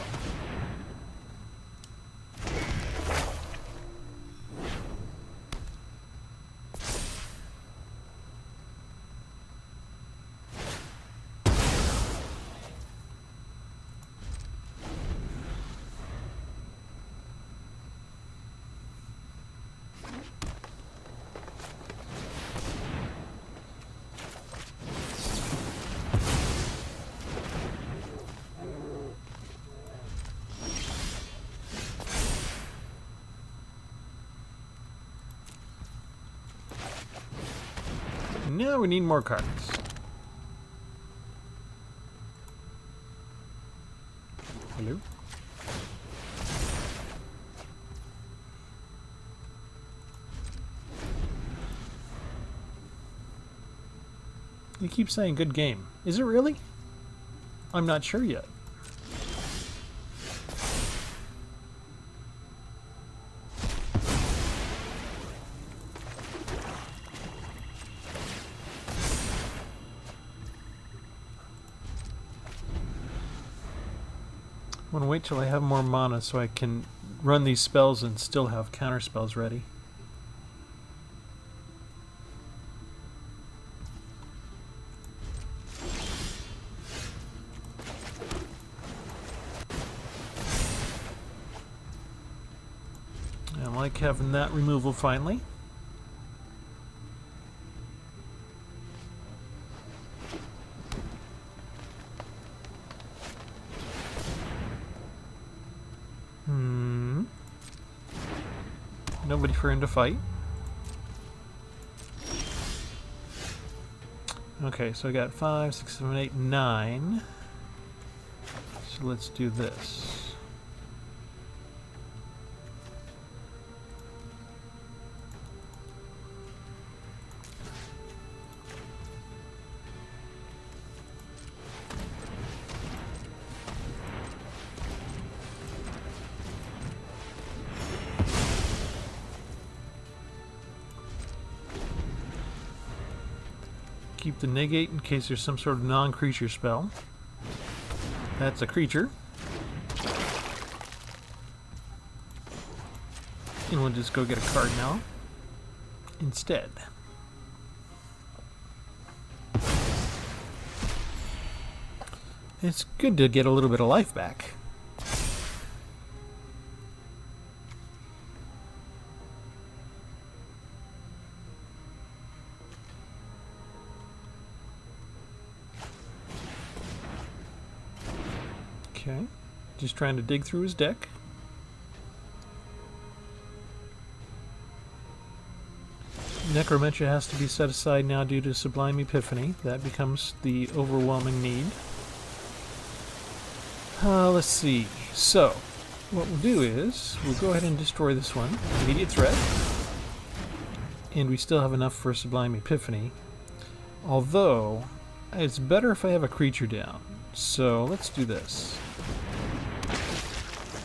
Now we need more cards. Hello? You keep saying good game. Is it really? I'm not sure yet. I want to wait till I have more mana so I can run these spells and still have counter spells ready. I like having that removal finally. Nobody for him to fight. Okay, so I got 5, 6, 7, 8, 9. So let's do this. Keep the negate in case there's some sort of non-creature spell. That's a creature. And we'll just go get a card now instead. It's good to get a little bit of life back. Okay, just trying to dig through his deck. Necromancer has to be set aside now due to Sublime Epiphany. That becomes the overwhelming need. Let's see. So, what we'll do is, we'll go ahead and destroy this one. Immediate threat. And we still have enough for Sublime Epiphany. Although, it's better if I have a creature down. So, let's do this.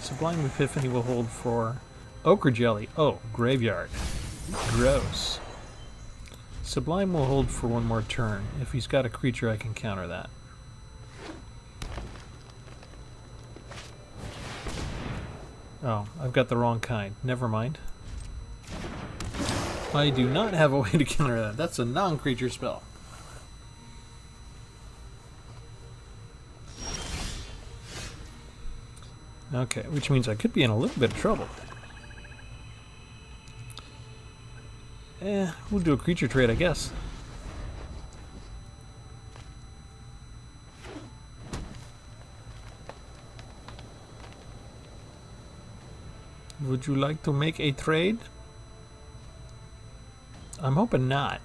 Sublime Epiphany will hold for Ochre Jelly. Oh, Graveyard. Gross. Sublime will hold for one more turn. If he's got a creature, I can counter that. Oh, I've got the wrong kind. Never mind. I do not have a way to counter that. That's a non-creature spell. Okay, which means I could be in a little bit of trouble. We'll do a creature trade, I guess. Would you like to make a trade? I'm hoping not.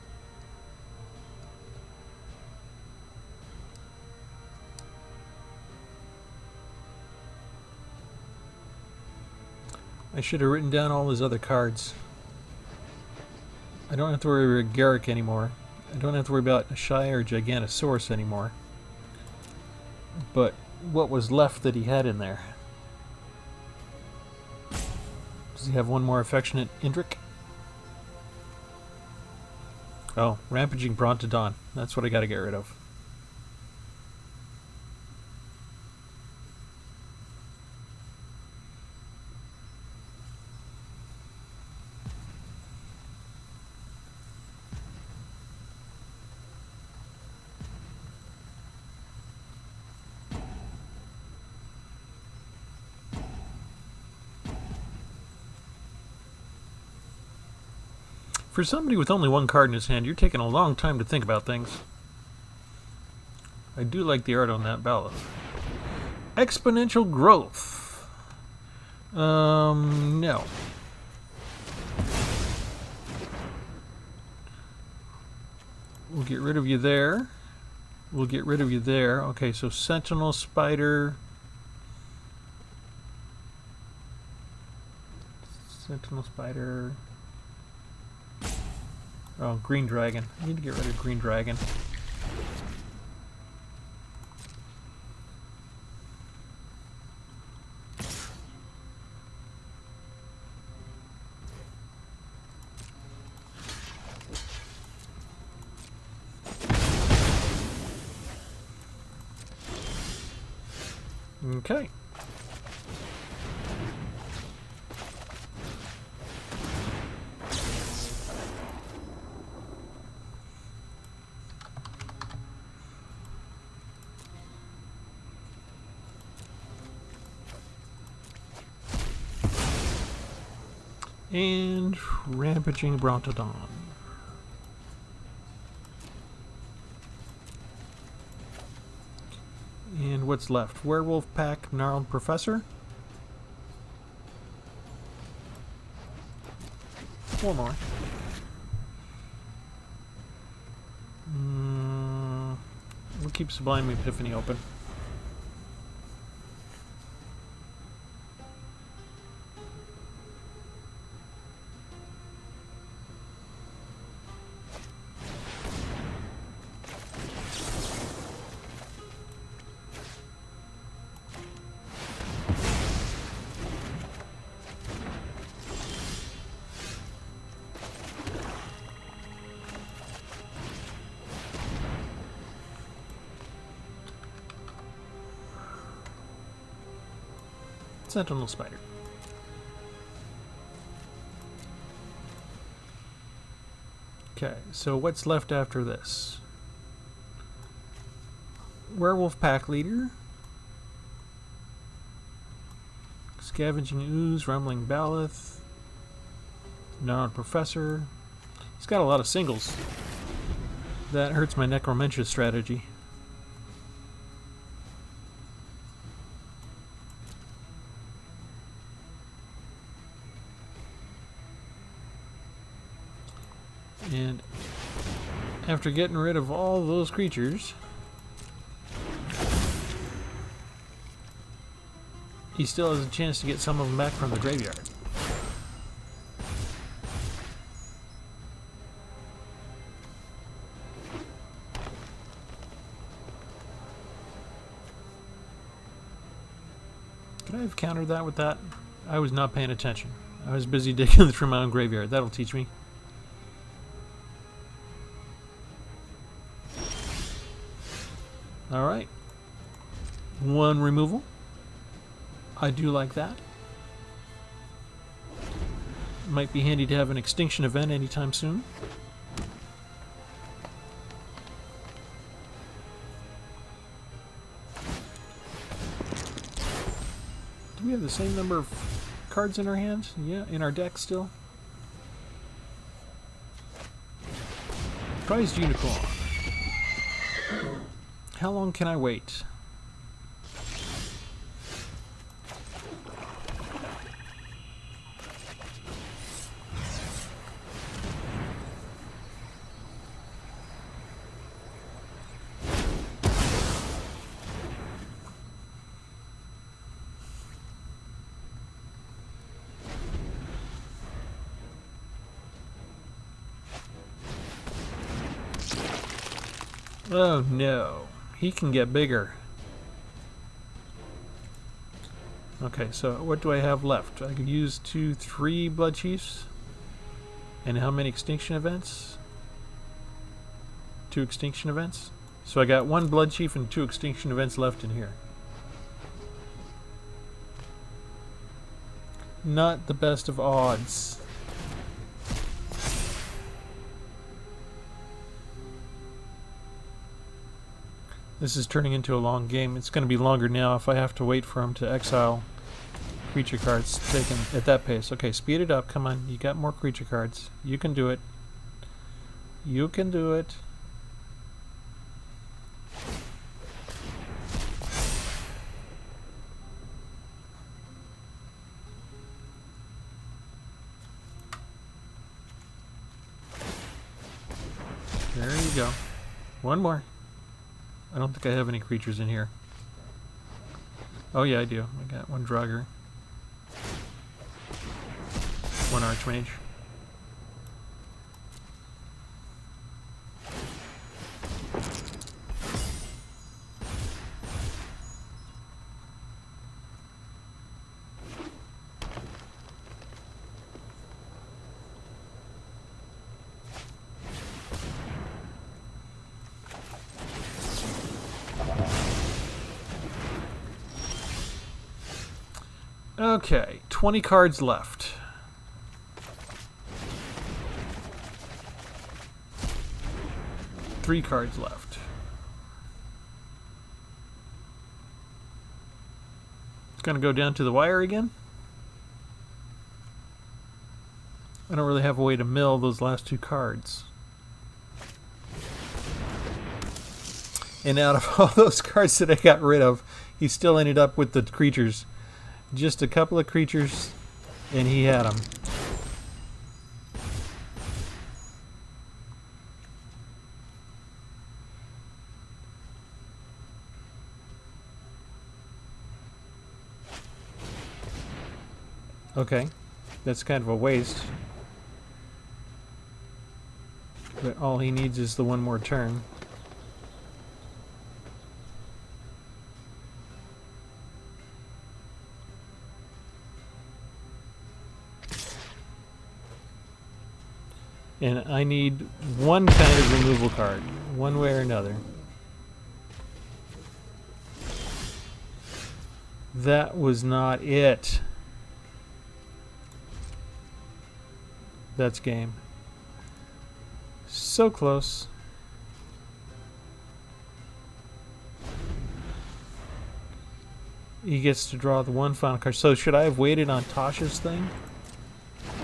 I should have written down all his other cards. I don't have to worry about Garrick anymore. I don't have to worry about a Shire or Gigantosaurus anymore. But what was left that he had in there? Does he have one more affectionate Indrik? Oh, Rampaging Brontodon. That's what I gotta get rid of. For somebody with only one card in his hand, you're taking a long time to think about things. I do like the art on that ballot. Exponential growth. No. We'll get rid of you there. We'll get rid of you there. Okay, so Sentinel Spider. Sentinel Spider. Oh, Green Dragon. I need to get rid of Green Dragon. Okay. And Rampaging Brontodon. And what's left? Werewolf Pack, Gnarled Professor. 4 more. We'll keep Sublime Epiphany open. Sentinel Spider. Okay, so what's left after this? Werewolf Pack Leader. Scavenging Ooze, Rumbling Baloth. Gnarled Professor. He's got a lot of singles. That hurts my Necromentia strategy. And after getting rid of all those creatures, he still has a chance to get some of them back from the graveyard. Could I have countered that with that? I was not paying attention. I was busy digging through my own graveyard. That'll teach me. Alright. 1 removal. I do like that. Might be handy to have an extinction event anytime soon. Do we have the same number of cards in our hands? Yeah, in our deck still. Prized Unicorn. How long can I wait? Oh no, he can get bigger. Okay, so what do I have left? I could use 3 Blood Chiefs. And how many extinction events? 2 extinction events? So I got 1 Blood Chief and 2 extinction events left in here. Not the best of odds. This is turning into a long game. It's going to be longer now if I have to wait for him to exile creature cards taken at that pace. Okay, speed it up. Come on. You got more creature cards. You can do it. You can do it. There you go. One more. I don't think I have any creatures in here. Oh yeah, I do. I got 1 Draugr. 1 Archmage. Okay, 20 cards left. Three cards left. It's gonna go down to the wire again. I don't really have a way to mill those last 2 cards. And out of all those cards that I got rid of, he still ended up with the creatures. Just a couple of creatures, and he had them. Okay, that's kind of a waste. But all he needs is the 1 more turn. And I need 1 kind of removal card, one way or another. That was not it. That's game. So close. He gets to draw the 1 final card. So should I have waited on Tasha's thing?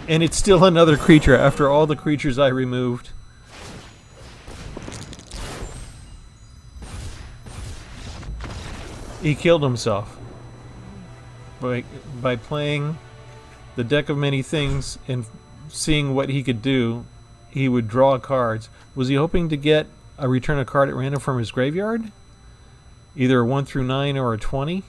And it's still another creature after all the creatures I removed. He killed himself by playing the deck of many things and seeing what he could do. He would draw cards. Was he hoping to get a return a card at random from his graveyard? Either a 1 through 9 or a 20?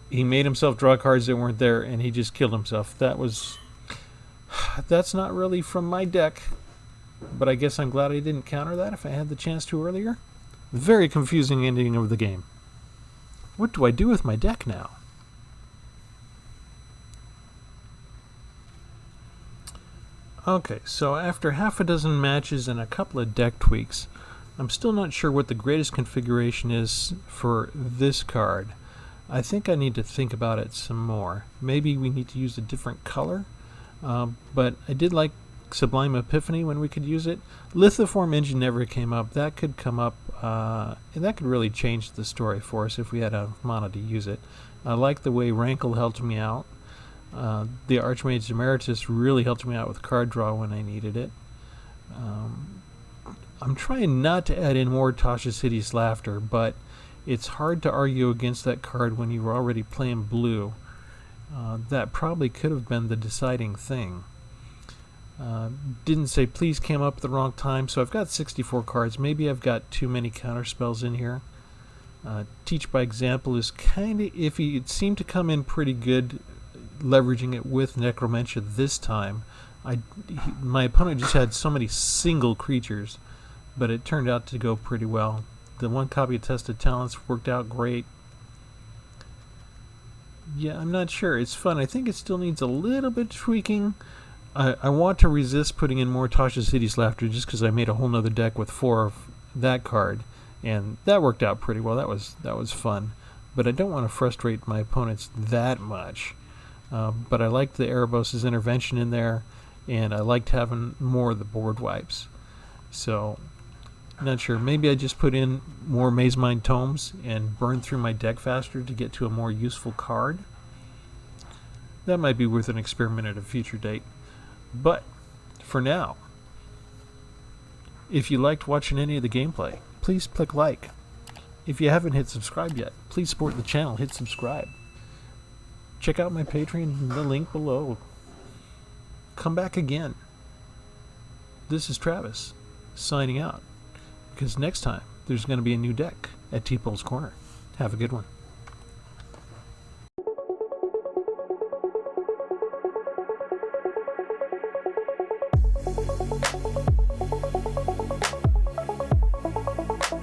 He made himself draw cards that weren't there, and he just killed himself. That's not really from my deck, but I guess I'm glad I didn't counter that if I had the chance to earlier. Very confusing ending of the game. What do I do with my deck now? Okay, so after half a dozen matches and a couple of deck tweaks, I'm still not sure what the greatest configuration is for this card. I think I need to think about it some more. Maybe we need to use a different color, but I did like Sublime Epiphany when we could use it. Lithoform Engine never came up. That could come up, and that could really change the story for us if we had a mana to use it. I like the way Rankle helped me out. The Archmage Emeritus really helped me out with card draw when I needed it. I'm trying not to add in more Tasha's Hideous Laughter, but it's hard to argue against that card when you were already playing blue. That probably could have been the deciding thing. Didn't say Please came up at the wrong time, so I've got 64 cards. Maybe I've got too many counterspells in here. Teach by Example is kind of iffy. It seemed to come in pretty good leveraging it with Necromentia this time. my opponent just had so many single creatures, but it turned out to go pretty well. The one copy of Tested Talents worked out great. Yeah, I'm not sure. It's fun. I think it still needs a little bit of tweaking. I want to resist putting in more Tasha's Hideous Laughter just because I made a whole nother deck with 4 of that card, and that worked out pretty well. That was fun, but I don't want to frustrate my opponents that much. But I liked the Erebos' intervention in there, and I liked having more of the board wipes. So, not sure. Maybe I just put in more Maze Mind Tomes and burn through my deck faster to get to a more useful card. That might be worth an experiment at a future date. But, for now, if you liked watching any of the gameplay, please click like. If you haven't hit subscribe yet, please support the channel, hit subscribe. Check out my Patreon, the link below. Come back again. This is Travis, signing out. Because next time, there's going to be a new deck at Tpull's Corner. Have a good one.